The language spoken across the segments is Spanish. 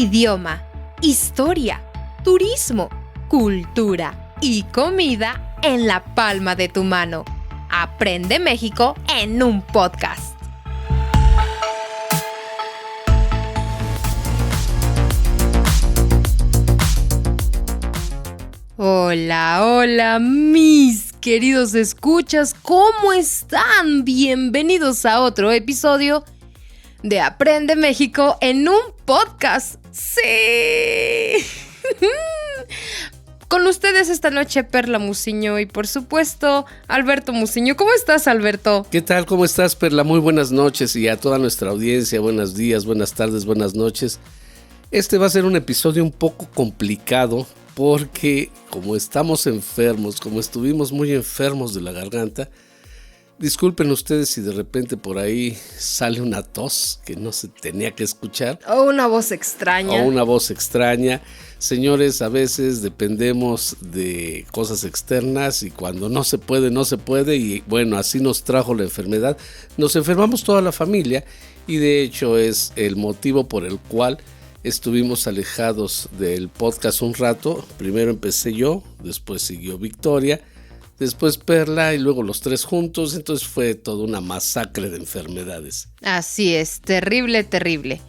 idioma, historia, turismo, cultura y comida en la palma de tu mano. Aprende México en un podcast. Hola, hola, mis queridos escuchas, ¿cómo están? Bienvenidos a otro episodio de Aprende México en un podcast. ¡Sí! Con ustedes esta noche Perla Muciño y por supuesto Alberto Muciño. ¿Cómo estás, Alberto? ¿Qué tal? ¿Cómo estás, Perla? Muy buenas noches y a toda nuestra audiencia, buenos días, buenas tardes, buenas noches. Este va a ser un episodio un poco complicado porque como estamos enfermos, como estuvimos muy enfermos de la garganta, disculpen ustedes si de repente por ahí sale una tos que no se tenía que escuchar. O una voz extraña. Señores, a veces dependemos de cosas externas y cuando no se puede y bueno, así nos trajo la enfermedad. Nos enfermamos toda la familia y de hecho es el motivo por el cual estuvimos alejados del podcast un rato. Primero empecé yo, después siguió Victoria, después Perla y luego los tres juntos. Entonces fue toda una masacre de enfermedades. Así es, terrible.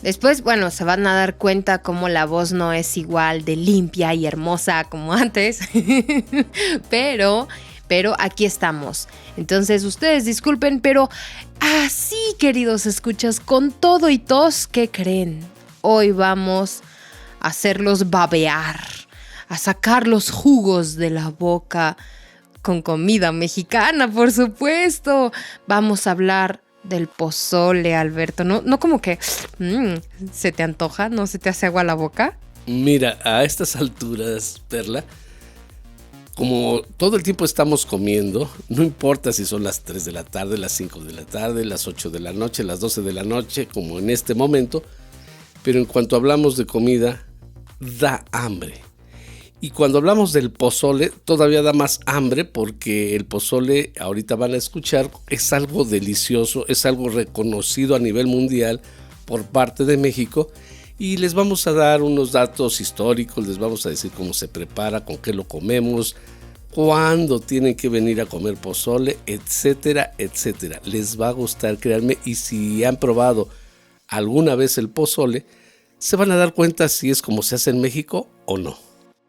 Después, bueno, se van a dar cuenta cómo la voz no es igual de limpia y hermosa como antes. Pero aquí estamos. Entonces ustedes disculpen, pero así, queridos escuchas, con todo y tos, ¿qué creen? Hoy vamos a hacerlos babear, a sacar los jugos de la boca con comida mexicana, por supuesto. Vamos a hablar del pozole, Alberto. No como que se te antoja, no se te hace agua la boca. Mira, a estas alturas, Perla, como todo el tiempo estamos comiendo, no importa si son las 3 de la tarde, las 5 de la tarde, las 8 de la noche, las 12 de la noche, como en este momento, pero en cuanto hablamos de comida, da hambre. Y cuando hablamos del pozole, todavía da más hambre porque el pozole, ahorita van a escuchar, es algo delicioso, es algo reconocido a nivel mundial por parte de México. Y les vamos a dar unos datos históricos, les vamos a decir cómo se prepara, con qué lo comemos, cuándo tienen que venir a comer pozole, etcétera, etcétera. Les va a gustar, créanme, y si han probado alguna vez el pozole, se van a dar cuenta si es como se hace en México o no.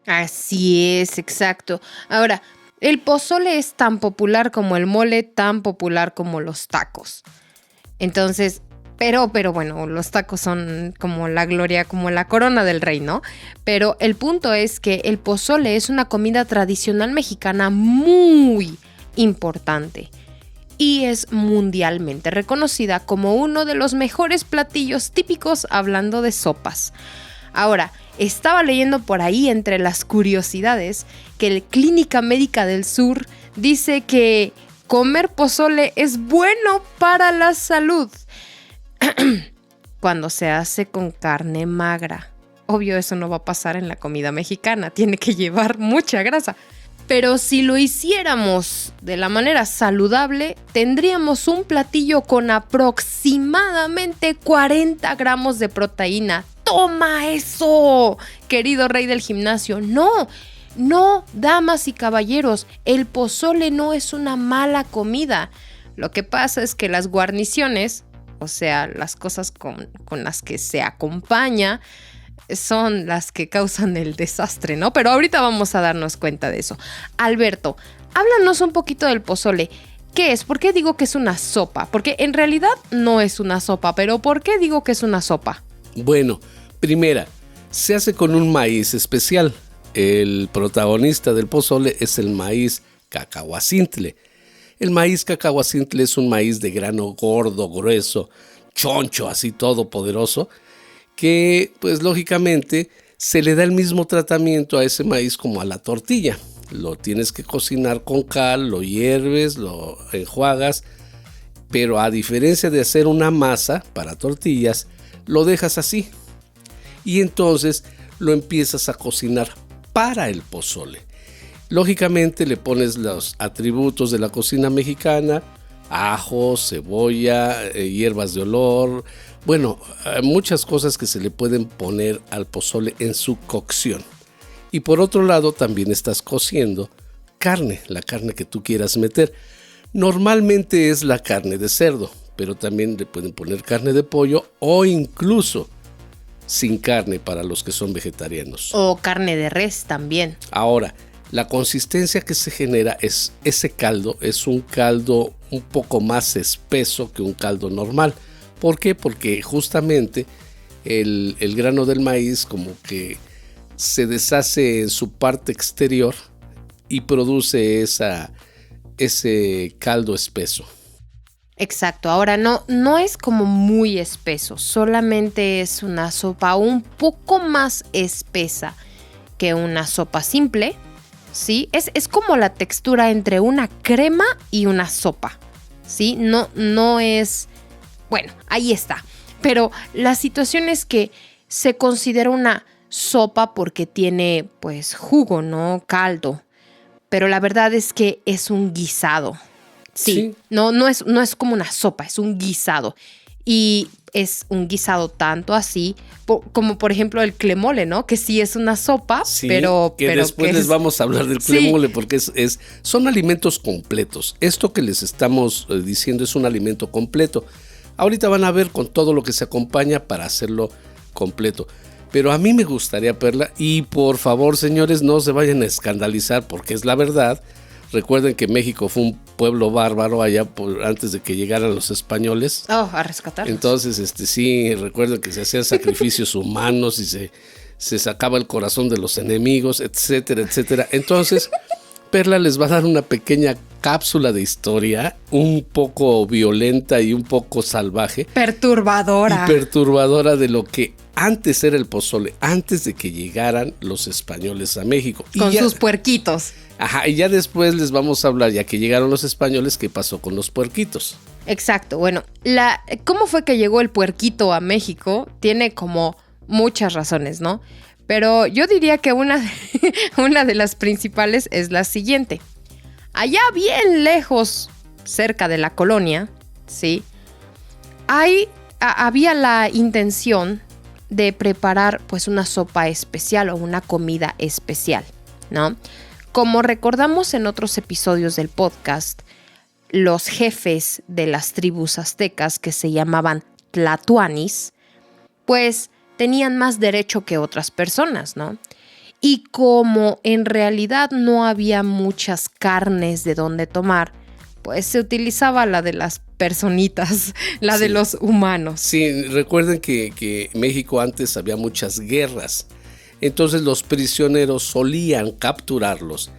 Así es, exacto. Ahora, el pozole es tan popular como el mole, tan popular como los tacos. Entonces, pero bueno, los tacos son como la gloria, como la corona del rey, ¿no? Pero el punto es que el pozole es una comida tradicional mexicana muy importante. Y es mundialmente reconocida como uno de los mejores platillos típicos hablando de sopas. Ahora, estaba leyendo por ahí entre las curiosidades que la Clínica Médica del Sur dice que comer pozole es bueno para la salud cuando se hace con carne magra. Obvio, eso no va a pasar en la comida mexicana, tiene que llevar mucha grasa. Pero si lo hiciéramos de la manera saludable, tendríamos un platillo con aproximadamente 40 gramos de proteína. ¡Toma eso, querido rey del gimnasio! No, damas y caballeros, el pozole no es una mala comida. Lo que pasa es que las guarniciones, o sea, las cosas con las que se acompaña, son las que causan el desastre, ¿no? Pero ahorita vamos a darnos cuenta de eso. Alberto, háblanos un poquito del pozole. ¿Qué es? ¿Por qué digo que es una sopa? Porque en realidad no es una sopa, pero ¿por qué digo que es una sopa? Bueno, primera, se hace con un maíz especial. El protagonista del pozole es el maíz cacahuacintle. El maíz cacahuacintle es un maíz de grano gordo, grueso, choncho, así todopoderoso, que pues lógicamente se le da el mismo tratamiento a ese maíz como a la tortilla. Lo tienes que cocinar con cal, lo hierves, lo enjuagas, pero a diferencia de hacer una masa para tortillas, lo dejas así y entonces lo empiezas a cocinar para el pozole. Lógicamente le pones los atributos de la cocina mexicana, ajo, cebolla, hierbas de olor, bueno, muchas cosas que se le pueden poner al pozole en su cocción. Y por otro lado también estás cociendo carne, la carne que tú quieras meter. Normalmente es la carne de cerdo, pero también le pueden poner carne de pollo o incluso sin carne para los que son vegetarianos. O carne de res también. Ahora, la consistencia que se genera es ese caldo, es un caldo un poco más espeso que un caldo normal. ¿Por qué? Porque justamente el grano del maíz como que se deshace en su parte exterior y produce ese caldo espeso. Exacto, ahora no es como muy espeso, solamente es una sopa un poco más espesa que una sopa simple, ¿sí? Es como la textura entre una crema y una sopa, ¿sí? No es... Bueno, ahí está. Pero la situación es que se considera una sopa porque tiene, pues, jugo, ¿no? Caldo. Pero la verdad es que es un guisado. Sí. No es como una sopa, es un guisado. Y es un guisado tanto así como, por ejemplo, el clemole, ¿no? Que sí es una sopa, sí, pero después les vamos a hablar del clemole, porque son alimentos completos. Esto que les estamos diciendo es un alimento completo. Ahorita van a ver con todo lo que se acompaña para hacerlo completo. Pero a mí me gustaría, Perla, y por favor, señores, no se vayan a escandalizar porque es la verdad. Recuerden que México fue un pueblo bárbaro allá antes de que llegaran los españoles. A rescatarlos. Entonces, sí, recuerden que se hacían sacrificios humanos y se sacaba el corazón de los enemigos, etcétera, etcétera. Entonces, Perla les va a dar una pequeña cápsula de historia, un poco violenta y un poco salvaje. Perturbadora de lo que antes era el pozole, antes de que llegaran los españoles a México. Con sus puerquitos. Ajá, y ya después les vamos a hablar, ya que llegaron los españoles, qué pasó con los puerquitos. Exacto, bueno, ¿cómo fue que llegó el puerquito a México? Tiene como muchas razones, ¿no? Pero yo diría que una de las principales es la siguiente. Allá bien lejos, cerca de la colonia, ¿sí? Había la intención de preparar pues una sopa especial o una comida especial, ¿no? Como recordamos en otros episodios del podcast, los jefes de las tribus aztecas que se llamaban tlatoanis, pues tenían más derecho que otras personas, ¿no? Y como en realidad no había muchas carnes de donde tomar, pues se utilizaba la de las personitas, la de los humanos. Sí, recuerden que México antes había muchas guerras. Entonces los prisioneros solían capturarlos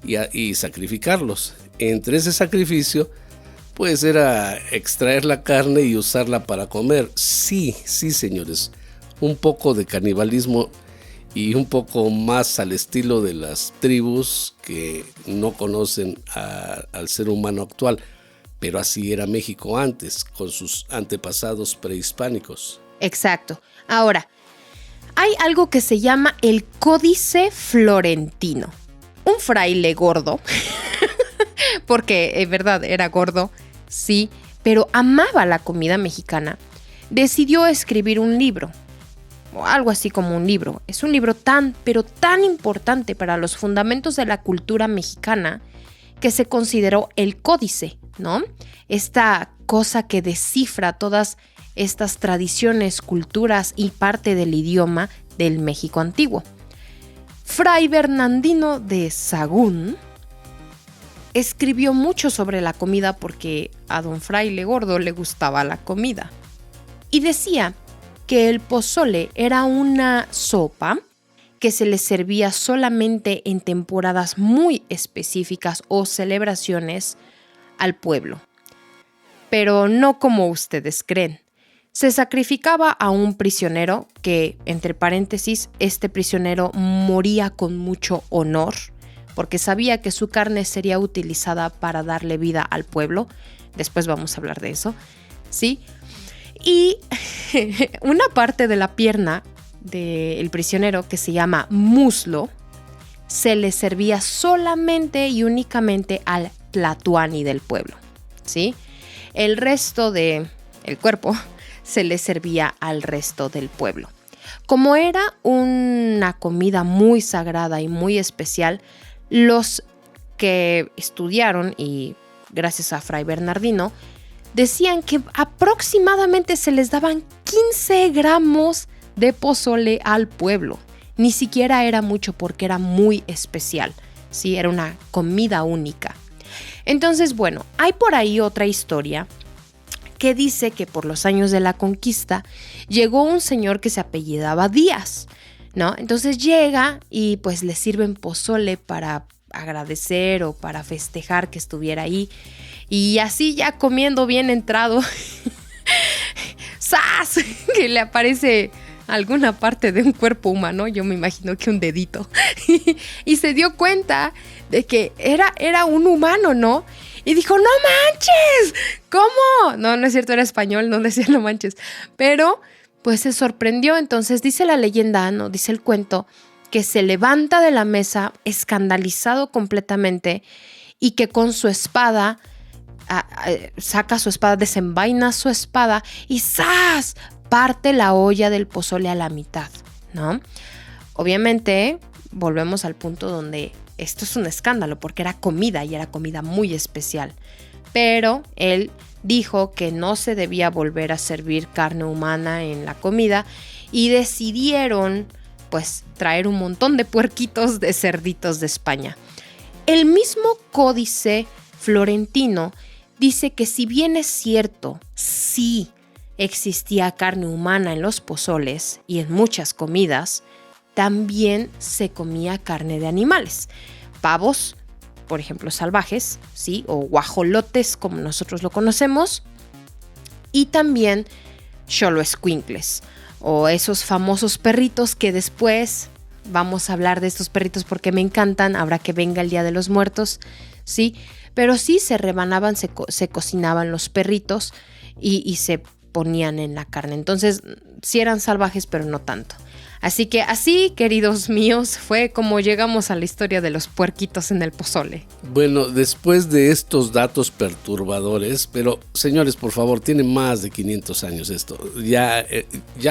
y sacrificarlos. Entre ese sacrificio, pues era extraer la carne y usarla para comer. Sí, señores, un poco de canibalismo y un poco más al estilo de las tribus que no conocen al ser humano actual. Pero así era México antes, con sus antepasados prehispánicos. Exacto. Ahora, hay algo que se llama el Códice Florentino. Un fraile gordo, porque en verdad era gordo, sí, pero amaba la comida mexicana, decidió escribir un libro, o algo así como un libro. Es un libro tan importante para los fundamentos de la cultura mexicana que se consideró el códice, ¿no? Esta cosa que descifra todas estas tradiciones, culturas y parte del idioma del México antiguo. Fray Bernardino de Sahagún escribió mucho sobre la comida porque a don Fraile Gordo le gustaba la comida. Y decía que el pozole era una sopa que se le servía solamente en temporadas muy específicas o celebraciones al pueblo. Pero no como ustedes creen. Se sacrificaba a un prisionero que, entre paréntesis, este prisionero moría con mucho honor porque sabía que su carne sería utilizada para darle vida al pueblo. Después vamos a hablar de eso, ¿sí? Y una parte de la pierna del prisionero, que se llama muslo, se le servía solamente y únicamente al tlatoani del pueblo, ¿sí? el resto del cuerpo se le servía al resto del pueblo. Como era una comida muy sagrada y muy especial, los que estudiaron, y gracias a Fray Bernardino, decían que aproximadamente se les daban 15 gramos de pozole al pueblo. Ni siquiera era mucho porque era muy especial, ¿sí? Era una comida única. Entonces, bueno, hay por ahí otra historia que dice que por los años de la conquista llegó un señor que se apellidaba Díaz, ¿no? Entonces llega y pues le sirven pozole para agradecer o para festejar que estuviera ahí. Y así ya comiendo bien entrado, ¡zas! Que le aparece alguna parte de un cuerpo humano, yo me imagino que un dedito, y se dio cuenta de que era un humano, ¿no? Y dijo, ¡no manches! ¿Cómo? No es cierto, era español, no decía no manches. Pero pues se sorprendió. Entonces dice la leyenda, no, dice el cuento, que se levanta de la mesa escandalizado completamente y que con su espada saca su espada, desenvaina su espada y ¡zas! Parte la olla del pozole a la mitad, ¿no? Obviamente volvemos al punto donde esto es un escándalo porque era comida y era comida muy especial. Pero él dijo que no se debía volver a servir carne humana en la comida y decidieron pues traer un montón de puerquitos de cerditos de España. El mismo Códice Florentino dice que si bien es cierto, sí existía carne humana en los pozoles y en muchas comidas, también se comía carne de animales. Pavos, por ejemplo, salvajes, ¿sí? O guajolotes, como nosotros lo conocemos. Y también xoloescuincles, o esos famosos perritos que después vamos a hablar de estos perritos porque me encantan. Habrá que venga el Día de los Muertos, ¿sí? Pero sí se rebanaban, se cocinaban los perritos y se ponían en la carne. Entonces, sí eran salvajes, pero no tanto. Así que así, queridos míos, fue como llegamos a la historia de los puerquitos en el pozole. Bueno, después de estos datos perturbadores, pero señores, por favor, tiene más de 500 años esto. Ya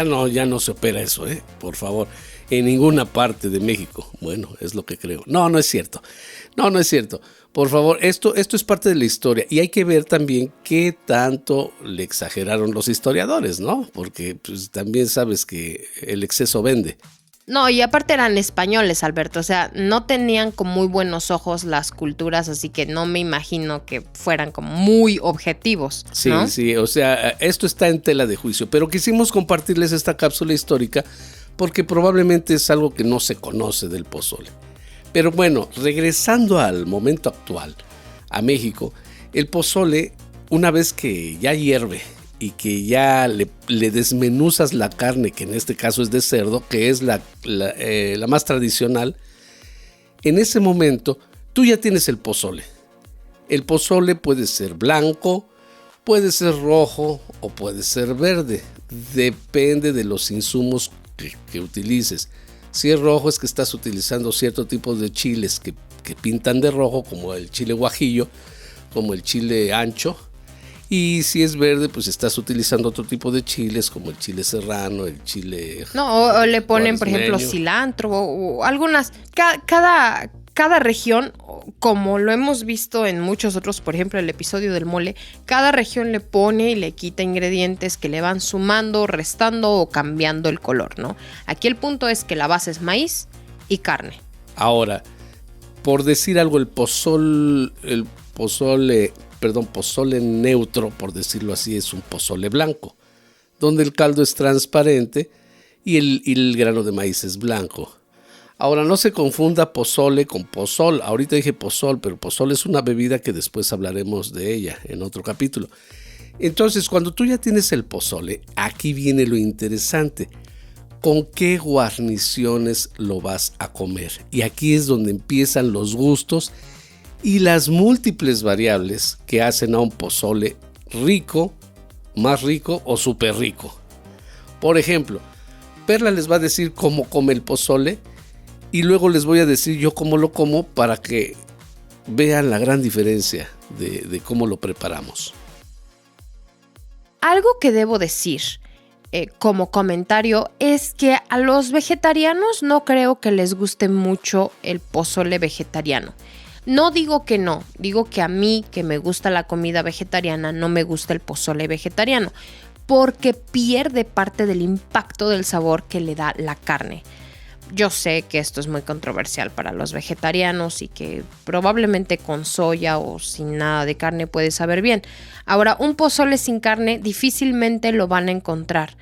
no se opera eso, por favor, en ninguna parte de México. Bueno, es lo que creo. No es cierto. No es cierto. Por favor, esto es parte de la historia y hay que ver también qué tanto le exageraron los historiadores, ¿no? Porque pues, también sabes que el exceso vende. No, y aparte eran españoles, Alberto, o sea, no tenían con muy buenos ojos las culturas, así que no me imagino que fueran como muy objetivos, ¿no? Sí, o sea, esto está en tela de juicio, pero quisimos compartirles esta cápsula histórica porque probablemente es algo que no se conoce del pozole. Pero bueno, regresando al momento actual, a México, el pozole, una vez que ya hierve y que ya le desmenuzas la carne, que en este caso es de cerdo, que es la más tradicional, en ese momento tú ya tienes el pozole. El pozole puede ser blanco, puede ser rojo o puede ser verde, depende de los insumos que utilices. Si es rojo es que estás utilizando cierto tipo de chiles que pintan de rojo, como el chile guajillo, como el chile ancho. Y si es verde, pues estás utilizando otro tipo de chiles, como el chile serrano, el chile... No, o le ponen, por ejemplo, cilantro o algunas... Cada región, como lo hemos visto en muchos otros, por ejemplo, el episodio del mole, cada región le pone y le quita ingredientes que le van sumando, restando o cambiando el color, ¿no? Aquí el punto es que la base es maíz y carne. Ahora, por decir algo, el pozole neutro, por decirlo así, es un pozole blanco, donde el caldo es transparente y el grano de maíz es blanco. Ahora, no se confunda pozole con pozol. Ahorita dije pozol, pero pozol es una bebida que después hablaremos de ella en otro capítulo. Entonces, cuando tú ya tienes el pozole, aquí viene lo interesante. ¿Con qué guarniciones lo vas a comer? Y aquí es donde empiezan los gustos y las múltiples variables que hacen a un pozole rico, más rico o súper rico. Por ejemplo, Perla les va a decir cómo come el pozole y luego les voy a decir yo cómo lo como para que vean la gran diferencia de cómo lo preparamos. algo que debo decir como comentario es que a los vegetarianos no creo que les guste mucho el pozole vegetariano. No digo que no, digo que a mí, que me gusta la comida vegetariana, no me gusta el pozole vegetariano, porque pierde parte del impacto del sabor que le da la carne. Yo sé que esto es muy controversial para los vegetarianos y que probablemente con soya o sin nada de carne puede saber bien. Ahora, un pozole sin carne difícilmente lo van a encontrar.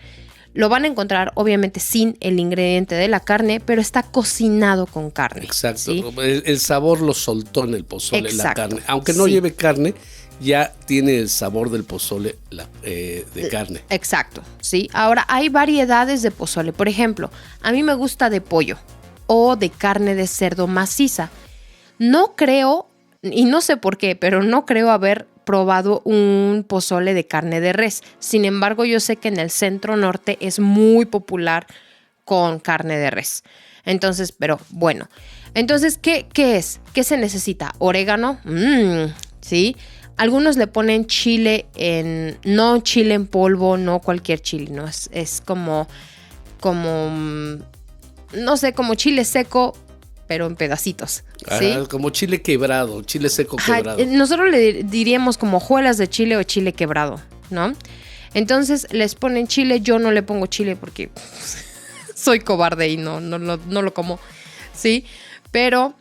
Lo van a encontrar obviamente sin el ingrediente de la carne, pero está cocinado con carne. Exacto, ¿sí? El sabor lo soltó en el pozole. Exacto. La carne. Aunque no lleve carne, ya tiene el sabor del pozole de carne. Exacto, sí. Ahora, hay variedades de pozole. Por ejemplo, a mí me gusta de pollo o de carne de cerdo maciza. No creo, y no sé por qué, pero no creo haber probado un pozole de carne de res. Sin embargo, yo sé que en el centro norte es muy popular con carne de res. Entonces, pero bueno. Entonces, ¿qué es? ¿Qué se necesita? Orégano, ¿sí? Algunos le ponen chile no chile en polvo, no cualquier chile, ¿no? Es como, no sé, como chile seco, pero en pedacitos, ¿sí? Como chile quebrado, chile seco quebrado. Nosotros le diríamos como hojuelas de chile o chile quebrado, ¿no? Entonces les ponen chile, yo no le pongo chile porque soy cobarde y no lo como, ¿sí? Pero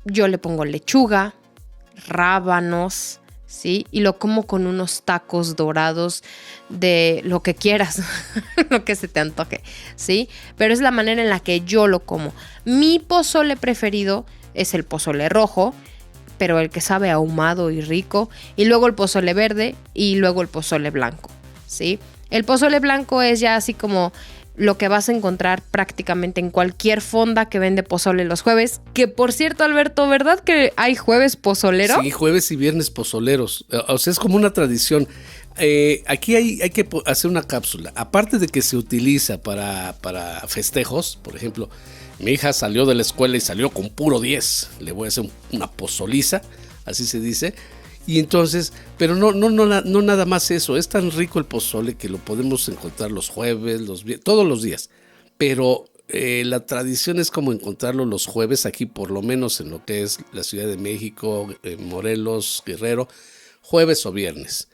yo le pongo lechuga, rábanos, ¿sí? Y lo como con unos tacos dorados de lo que quieras, lo que se te antoje, ¿sí? Pero es la manera en la que yo lo como. Mi pozole preferido es el pozole rojo, pero el que sabe ahumado y rico, y luego el pozole verde y luego el pozole blanco, ¿sí? El pozole blanco es ya así como lo que vas a encontrar prácticamente en cualquier fonda que vende pozole los jueves. Que por cierto, Alberto, ¿verdad que hay jueves pozolero? Sí, jueves y viernes pozoleros. O sea, es como una tradición. Aquí hay que hacer una cápsula. Aparte de que se utiliza para festejos, por ejemplo, mi hija salió de la escuela y salió con puro 10. Le voy a hacer una pozoliza, así se dice. Y entonces, pero no nada más eso. Es tan rico el pozole que lo podemos encontrar los jueves, todos los días. Pero la tradición es como encontrarlo los jueves aquí, por lo menos en lo que es la Ciudad de México, Morelos, Guerrero, jueves o viernes.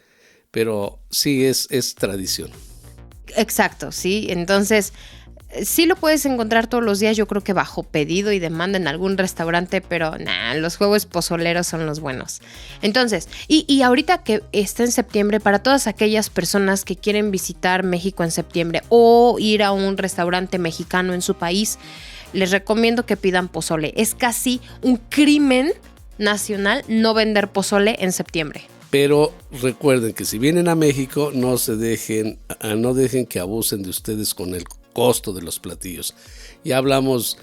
Pero sí es tradición. Exacto, sí. Entonces, sí lo puedes encontrar todos los días, yo creo que bajo pedido y demanda en algún restaurante, pero los jueves pozoleros son los buenos. Entonces, y ahorita que está en septiembre, para todas aquellas personas que quieren visitar México en septiembre o ir a un restaurante mexicano en su país, les recomiendo que pidan pozole. Es casi un crimen nacional no vender pozole en septiembre. Pero recuerden que si vienen a México, no dejen que abusen de ustedes con el costo de los platillos. Ya hablamos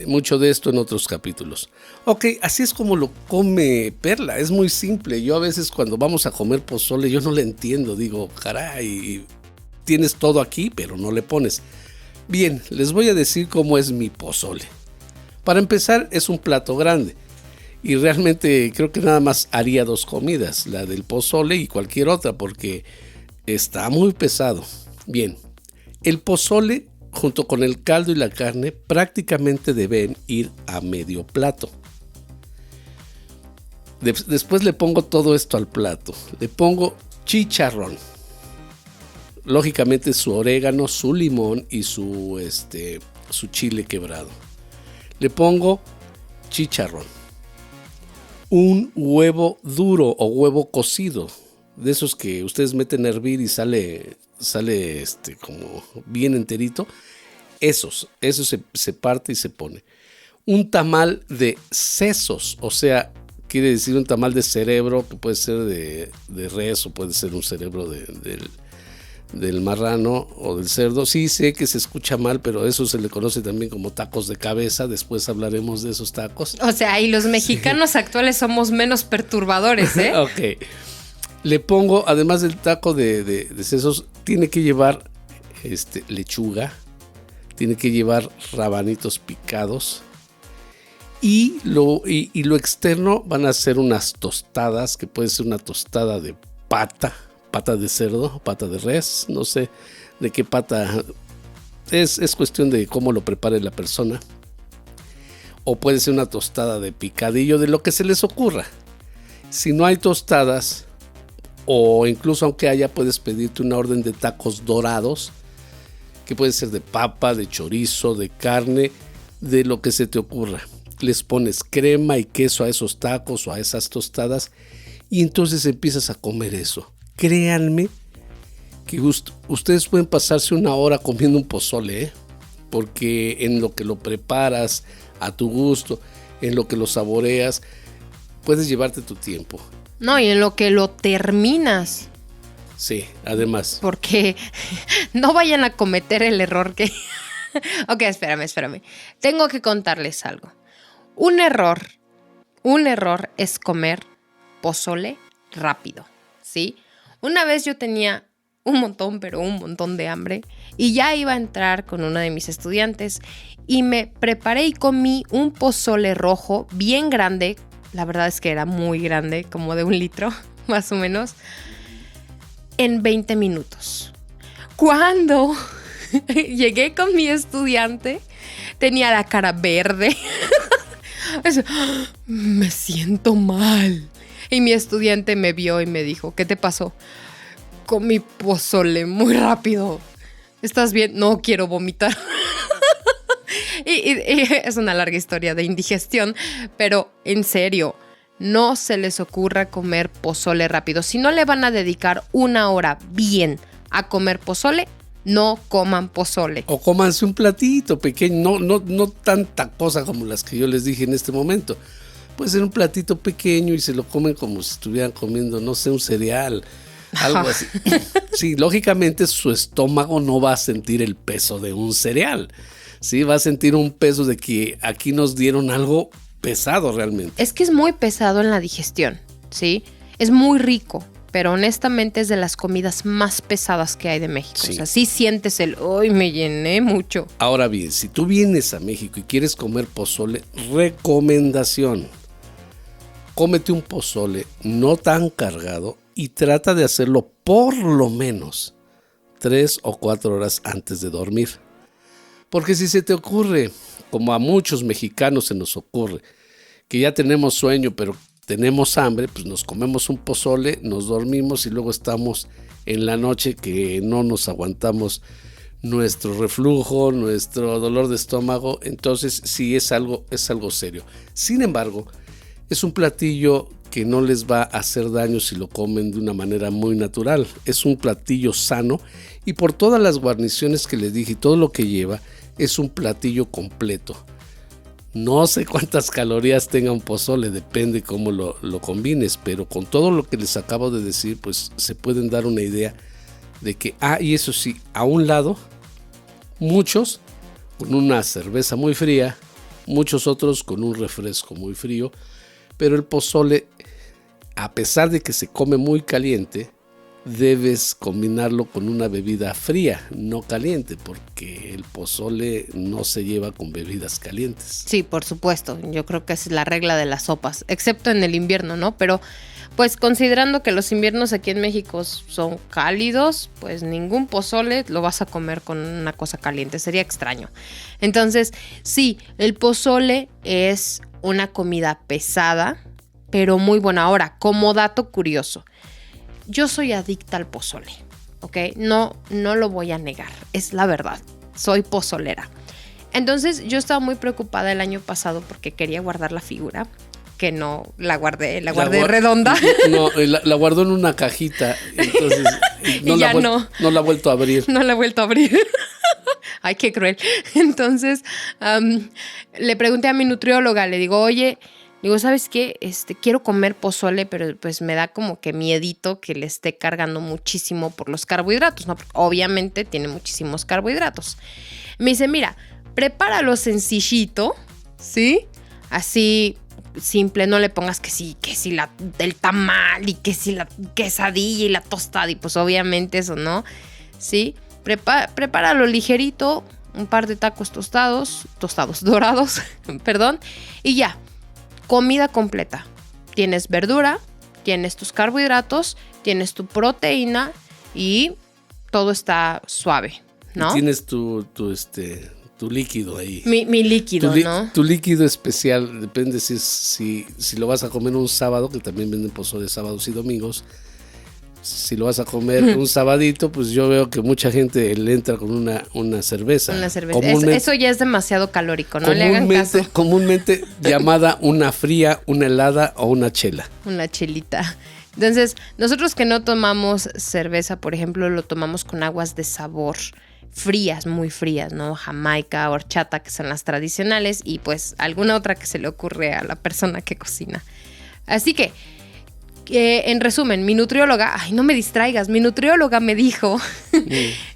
mucho de esto en otros capítulos. Ok, así es como lo come Perla, es muy simple. Yo a veces cuando vamos a comer pozole, yo no le entiendo, digo, caray, tienes todo aquí, pero no le pones. Bien, les voy a decir cómo es mi pozole. Para empezar, es un plato grande. Y realmente creo que nada más haría 2 comidas, la del pozole y cualquier otra, porque está muy pesado. Bien, el pozole junto con el caldo y la carne prácticamente deben ir a medio plato. Después le pongo todo esto al plato. Le pongo chicharrón. Lógicamente su orégano, su limón y su chile quebrado. Le pongo chicharrón. Un huevo duro o huevo cocido, de esos que ustedes meten a hervir y sale como bien enterito. Eso se parte y se pone. Un tamal de sesos, o sea, quiere decir un tamal de cerebro, que puede ser de res o puede ser un cerebro del marrano o del cerdo. Sí, sé que se escucha mal, pero eso se le conoce también como tacos de cabeza. Después hablaremos de esos tacos. O sea, y los mexicanos actuales somos menos perturbadores, ¿eh? Ok. Le pongo, además del taco de sesos, tiene que llevar lechuga, tiene que llevar rabanitos picados y lo externo van a ser unas tostadas, que puede ser una tostada de pata, pata de cerdo, pata de res, no sé de qué pata. Es cuestión de cómo lo prepare la persona. O puede ser una tostada de picadillo, de lo que se les ocurra. Si no hay tostadas, o incluso aunque haya, puedes pedirte una orden de tacos dorados, que puede ser de papa, de chorizo, de carne, de lo que se te ocurra. Les pones crema y queso a esos tacos o a esas tostadas y entonces empiezas a comer eso. Créanme que ustedes pueden pasarse una hora comiendo un pozole, ¿eh? Porque en lo que lo preparas a tu gusto, en lo que lo saboreas, puedes llevarte tu tiempo. No, y en lo que lo terminas. Sí, además. Porque no vayan a cometer el error que... Ok, espérame. Tengo que contarles algo. Un error es comer pozole rápido, ¿sí? Una vez yo tenía un montón de hambre y ya iba a entrar con una de mis estudiantes y me preparé y comí un pozole rojo bien grande. La verdad es que era muy grande, como de 1 litro, más o menos, en 20 minutos. Cuando llegué con mi estudiante, tenía la cara verde. Me siento mal. Y mi estudiante me vio y me dijo, ¿qué te pasó? Comí pozole muy rápido. ¿Estás bien? No, quiero vomitar. y es una larga historia de indigestión, pero en serio, no se les ocurra comer pozole rápido. Si no le van a dedicar 1 hora bien a comer pozole, no coman pozole. O cómanse un platito pequeño, no tanta cosa como las que yo les dije en este momento. Puede ser un platito pequeño y se lo comen como si estuvieran comiendo, no sé, un cereal, algo así. Sí, lógicamente su estómago no va a sentir el peso de un cereal. Sí, va a sentir un peso de que aquí nos dieron algo pesado realmente. Es que es muy pesado en la digestión, ¿sí? Es muy rico, pero honestamente es de las comidas más pesadas que hay de México. Sí. O sea, sí sientes ¡ay, me llené mucho! Ahora bien, si tú vienes a México y quieres comer pozole, recomendación: cómete un pozole no tan cargado y trata de hacerlo por lo menos 3 o 4 horas antes de dormir. Porque si se te ocurre, como a muchos mexicanos se nos ocurre, que ya tenemos sueño pero tenemos hambre, pues nos comemos un pozole, nos dormimos y luego estamos en la noche que no nos aguantamos nuestro reflujo, nuestro dolor de estómago. Entonces sí es algo serio. Sin embargo, es un platillo que no les va a hacer daño si lo comen de una manera muy natural. Es un platillo sano y por todas las guarniciones que les dije y todo lo que lleva, es un platillo completo. No sé cuántas calorías tenga un pozole, depende cómo lo combines, pero con todo lo que les acabo de decir, pues se pueden dar una idea de que, y eso sí, a un lado, muchos con una cerveza muy fría, muchos otros con un refresco muy frío, pero el pozole, a pesar de que se come muy caliente, debes combinarlo con una bebida fría, no caliente, porque el pozole no se lleva con bebidas calientes. Sí, por supuesto. Yo creo que esa es la regla de las sopas, excepto en el invierno, ¿no? Pero pues considerando que los inviernos aquí en México son cálidos, pues ningún pozole lo vas a comer con una cosa caliente, sería extraño. Entonces, sí, el pozole es una comida pesada, pero muy buena. Ahora, como dato curioso, yo soy adicta al pozole, ¿ok? No lo voy a negar, es la verdad, soy pozolera. Entonces yo estaba muy preocupada el año pasado porque quería guardar la figura, que no la guardé redonda. No, la guardó en una cajita, entonces no la ha vuelto a abrir. No la ha vuelto a abrir. Ay, qué cruel. Entonces le pregunté a mi nutrióloga, le digo, oye, ¿sabes qué? Quiero comer pozole, pero pues me da como que miedito que le esté cargando muchísimo por los carbohidratos, ¿no? Porque obviamente tiene muchísimos carbohidratos. Me dice, mira, prepáralo sencillito, ¿sí? Así simple, no le pongas que sí el tamal y que sí la quesadilla y la tostada y pues obviamente eso, ¿no? ¿Sí? Prepáralo ligerito, un par de tacos dorados, perdón, y ya. Comida completa. Tienes verdura, tienes tus carbohidratos, tienes tu proteína y todo está suave, ¿no? Y tienes tu líquido ahí. Mi líquido, ¿no? Tu líquido especial, depende si lo vas a comer un sábado, que también venden pozole sábados y domingos. Si lo vas a comer un sabadito, pues yo veo que mucha gente le entra con una cerveza. Una cerveza. Eso ya es demasiado calórico, no le hagan caso. Comúnmente llamada una fría, una helada o una chela. Una chelita. Entonces, nosotros que no tomamos cerveza, por ejemplo, lo tomamos con aguas de sabor frías, muy frías, ¿no? Jamaica, horchata, que son las tradicionales, y pues alguna otra que se le ocurre a la persona que cocina. Así que, en resumen, mi nutrióloga, no me distraigas, mi nutrióloga me dijo,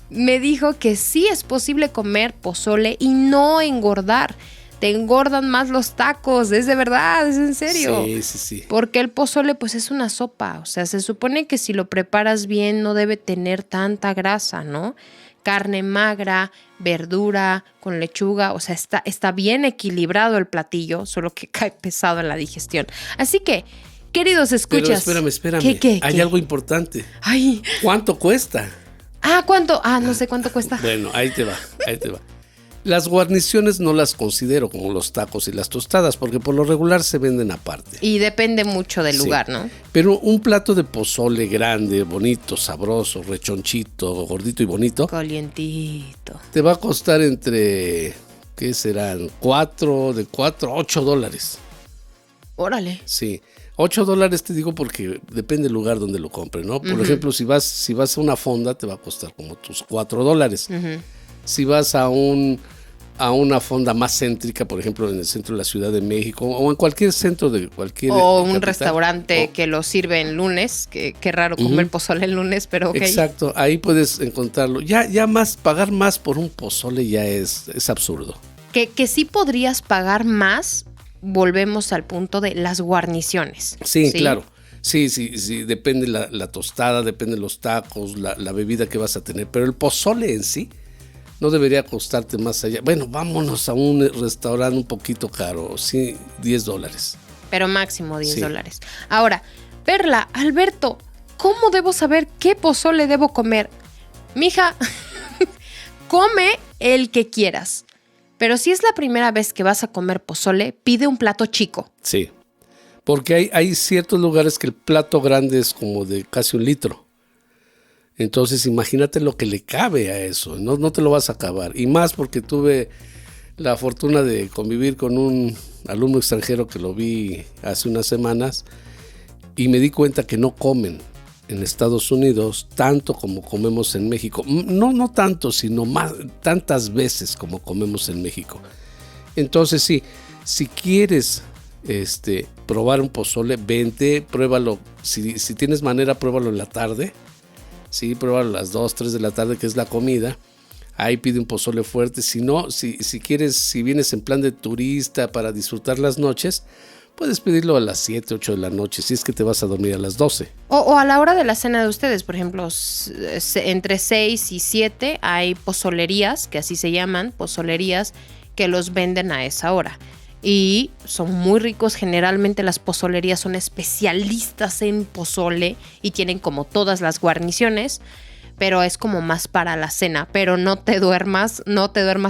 me dijo que sí es posible comer pozole y no engordar. Te engordan más los tacos, es de verdad, es en serio. Sí. Porque el pozole pues es una sopa, o sea, se supone que si lo preparas bien no debe tener tanta grasa, ¿no? Carne magra, verdura, con lechuga, o sea, está bien equilibrado el platillo, solo que cae pesado en la digestión. Así que, queridos escuchas. Pero espérame. ¿Qué? Hay algo importante. Ay. ¿Cuánto cuesta? ¿Cuánto? No sé cuánto cuesta. Bueno, ahí te va. Las guarniciones no las considero como los tacos y las tostadas, porque por lo regular se venden aparte. Y depende mucho del lugar, ¿no? Pero un plato de pozole grande, bonito, sabroso, rechonchito, gordito y bonito. Calientito. Te va a costar entre, ¿qué serán? de 4 a $8. Órale. Sí. $8 te digo porque depende del lugar donde lo compre, ¿no? Por ejemplo, si vas a una fonda te va a costar como tus $4. Si vas a una fonda más céntrica, por ejemplo, en el centro de la Ciudad de México o en cualquier centro de cualquier o un capital, restaurante que lo sirve en lunes, qué raro comer pozole el lunes, pero ok. Exacto, ahí puedes encontrarlo. Ya pagar más por un pozole ya es absurdo. Que sí podrías pagar más, volvemos al punto de las guarniciones. Sí, claro. Sí, depende la tostada, depende los tacos, la bebida que vas a tener, pero el pozole en sí no debería costarte más allá. Bueno, vámonos a un restaurante un poquito caro, sí, $10. Pero máximo $10. Ahora, Perla, Alberto, ¿cómo debo saber qué pozole debo comer? Mija, come el que quieras. Pero si es la primera vez que vas a comer pozole, pide un plato chico. Sí, porque hay ciertos lugares que el plato grande es como de casi 1 litro. Entonces imagínate lo que le cabe a eso, no te lo vas a acabar. Y más porque tuve la fortuna de convivir con un alumno extranjero que lo vi hace unas semanas y me di cuenta que no comen en Estados Unidos tanto como comemos en México. No tanto, sino más, tantas veces como comemos en México. Entonces sí, si quieres probar un pozole, vente, pruébalo. Si tienes manera, pruébalo en la tarde. Sí, pruébalo a las 2, 3 de la tarde, que es la comida. Ahí pide un pozole fuerte. Si no, si quieres, si vienes en plan de turista para disfrutar las noches, puedes pedirlo a las 7, 8 de la noche, si es que te vas a dormir a las 12. O a la hora de la cena de ustedes, por ejemplo, entre 6 y 7 hay pozolerías, que así se llaman, pozolerías, que los venden a esa hora. Y son muy ricos, generalmente las pozolerías son especialistas en pozole y tienen como todas las guarniciones, pero es como más para la cena. Pero no te duermas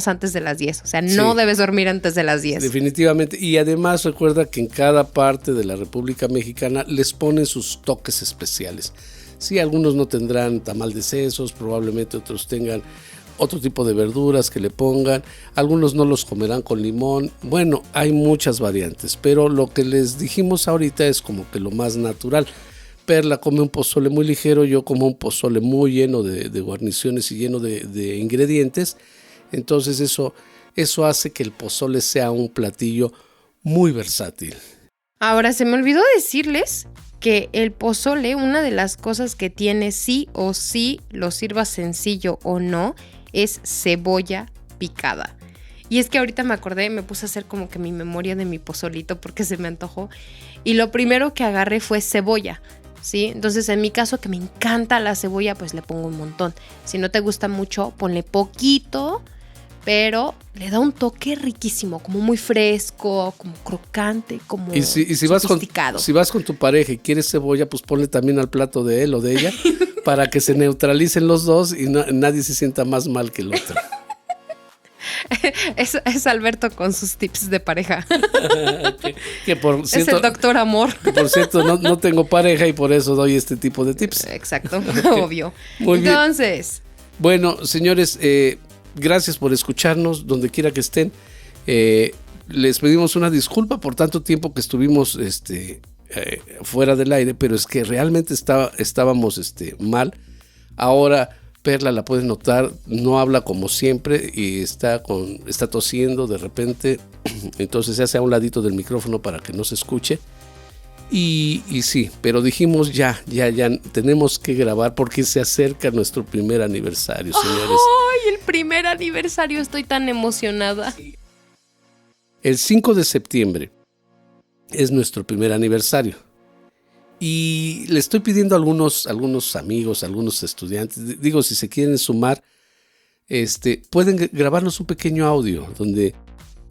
antes de las 10, o sea, no debes dormir antes de las 10. Definitivamente, y además recuerda que en cada parte de la República Mexicana les ponen sus toques especiales. Sí, algunos no tendrán tamal de sesos, probablemente otros tengan otro tipo de verduras que le pongan, algunos no los comerán con limón. Bueno, hay muchas variantes, pero lo que les dijimos ahorita es como que lo más natural. Perla come un pozole muy ligero, yo como un pozole muy lleno de guarniciones y lleno de ingredientes. Entonces eso hace que el pozole sea un platillo muy versátil. Ahora, se me olvidó decirles que el pozole, una de las cosas que tiene sí o sí, lo sirva sencillo o no, es cebolla picada. Y es que ahorita me acordé, me puse a hacer como que mi memoria de mi pozolito porque se me antojó. Y lo primero que agarré fue cebolla, ¿sí? Entonces, en mi caso, que me encanta la cebolla, pues le pongo un montón. Si no te gusta mucho, ponle poquito, pero le da un toque riquísimo, como muy fresco, como crocante, como sofisticado. Si vas con tu pareja y quieres cebolla, pues ponle también al plato de él o de ella para que se neutralicen los dos y nadie se sienta más mal que el otro. Es Alberto con sus tips de pareja. que por cierto, es el doctor amor. Que por cierto, no tengo pareja y por eso doy este tipo de tips. Exacto, obvio. Muy Entonces. Bien. Bueno, señores, gracias por escucharnos donde quiera que estén. Les pedimos una disculpa por tanto tiempo que estuvimos fuera del aire, pero es que realmente estábamos mal. Ahora Perla la pueden notar, no habla como siempre y está tosiendo de repente, entonces se hace a un ladito del micrófono para que no se escuche. Y sí, pero dijimos ya tenemos que grabar porque se acerca nuestro primer aniversario, señores. ¡Ay, el primer aniversario! Estoy tan emocionada. El 5 de septiembre es nuestro primer aniversario. Y le estoy pidiendo a algunos amigos, algunos estudiantes, digo, si se quieren sumar, pueden grabarnos un pequeño audio,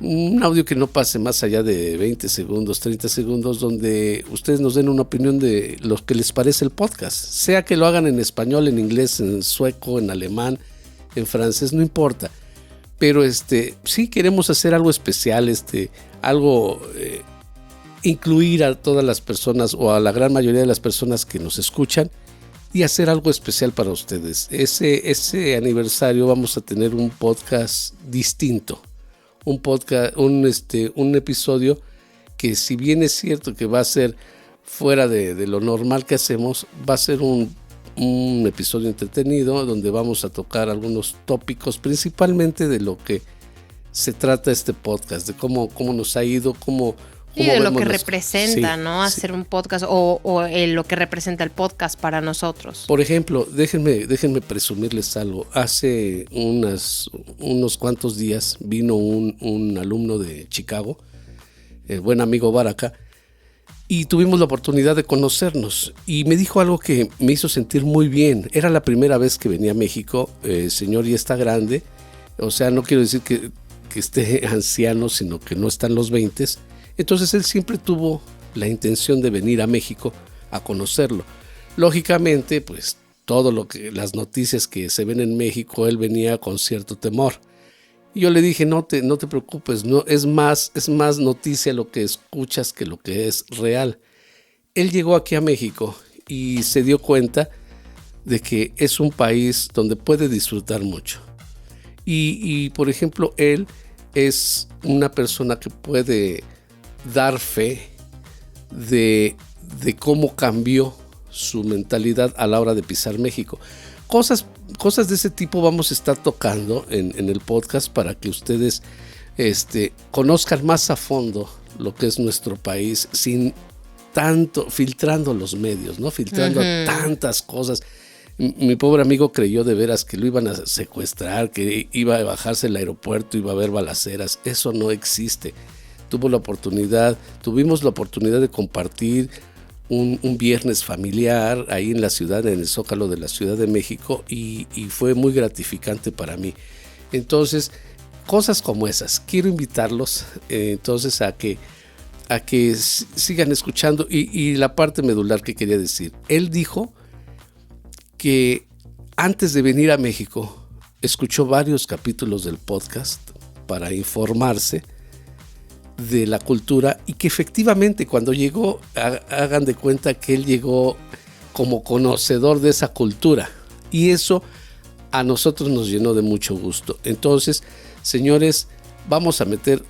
un audio que no pase más allá de 20 segundos, 30 segundos, donde ustedes nos den una opinión de lo que les parece el podcast. Sea que lo hagan en español, en inglés, en sueco, en alemán, en francés, no importa. Pero sí queremos hacer algo especial, incluir a todas las personas o a la gran mayoría de las personas que nos escuchan y hacer algo especial para ustedes. Ese aniversario vamos a tener un podcast distinto, un episodio que, si bien es cierto que va a ser fuera de lo normal que hacemos, va a ser un episodio entretenido donde vamos a tocar algunos tópicos, principalmente de lo que se trata este podcast, de cómo nos ha ido, y de lo que representa, ¿no? Hacer un podcast o lo que representa el podcast para nosotros. Por ejemplo, déjenme presumirles algo. Hace unos cuantos días vino un alumno de Chicago, el buen amigo Baraka, y tuvimos la oportunidad de conocernos. Y me dijo algo que me hizo sentir muy bien. Era la primera vez que venía a México. Señor ya está grande. O sea, no quiero decir que esté anciano, sino que no está en los 20s. Entonces él siempre tuvo la intención de venir a México a conocerlo. Lógicamente, pues las noticias que se ven en México, él venía con cierto temor. Y yo le dije, no te preocupes, no, es más noticia lo que escuchas que lo que es real. Él llegó aquí a México y se dio cuenta de que es un país donde puede disfrutar mucho. Y por ejemplo, él es una persona que puede dar fe de cómo cambió su mentalidad a la hora de pisar México. Cosas de ese tipo vamos a estar tocando en el podcast para que ustedes conozcan más a fondo lo que es nuestro país, sin tanto filtrando los medios, ¿no? Filtrando tantas cosas. Mi pobre amigo creyó de veras que lo iban a secuestrar, que iba a bajarse el aeropuerto, iba a haber balaceras. Eso no existe. Tuvimos la oportunidad de compartir un viernes familiar ahí en la ciudad, en el Zócalo de la Ciudad de México, y fue muy gratificante para mí. Entonces, cosas como esas, quiero invitarlos entonces a que sigan escuchando. Y la parte medular que quería decir, él dijo que antes de venir a México escuchó varios capítulos del podcast para informarse de la cultura, y que efectivamente cuando llegó, hagan de cuenta que él llegó como conocedor de esa cultura, y eso a nosotros nos llenó de mucho gusto. Entonces, señores, vamos a meter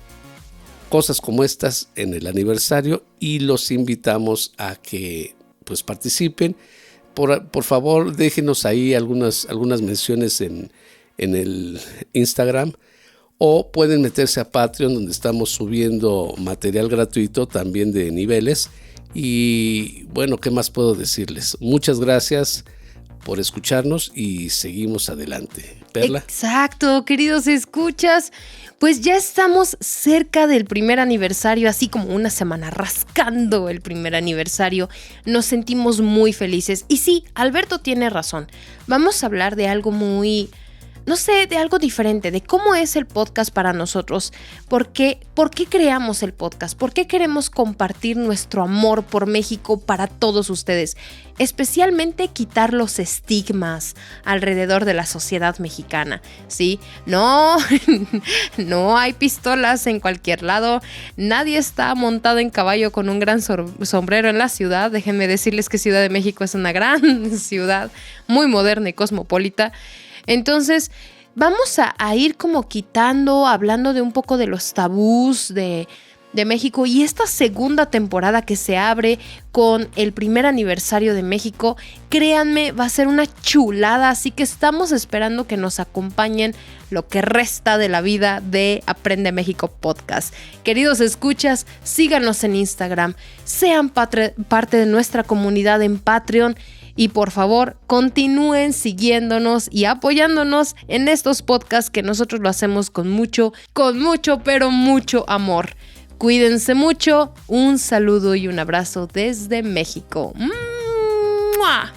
cosas como estas en el aniversario y los invitamos a que pues participen. Por favor, déjenos ahí algunas menciones en el Instagram, o pueden meterse a Patreon, donde estamos subiendo material gratuito también de niveles. Y bueno, ¿qué más puedo decirles? Muchas gracias por escucharnos y seguimos adelante. Perla. Exacto, queridos escuchas. Pues ya estamos cerca del primer aniversario, así como una semana rascando el primer aniversario. Nos sentimos muy felices. Y sí, Alberto tiene razón. Vamos a hablar de algo muy no sé, de algo diferente, de cómo es el podcast para nosotros, por qué creamos el podcast, por qué queremos compartir nuestro amor por México para todos ustedes, especialmente quitar los estigmas alrededor de la sociedad mexicana, ¿sí? No, no hay pistolas en cualquier lado, nadie está montado en caballo con un gran sombrero en la ciudad. Déjenme decirles que Ciudad de México es una gran ciudad, muy moderna y cosmopolita. Entonces, vamos a ir como hablando de un poco de los tabús de México, y esta segunda temporada que se abre con el primer aniversario de México, créanme, va a ser una chulada, así que estamos esperando que nos acompañen lo que resta de la vida de Aprende México Podcast. Queridos escuchas, síganos en Instagram, sean parte de nuestra comunidad en Patreon, y por favor, continúen siguiéndonos y apoyándonos en estos podcasts que nosotros lo hacemos con mucho, pero mucho amor. Cuídense mucho, un saludo y un abrazo desde México. ¡Mua!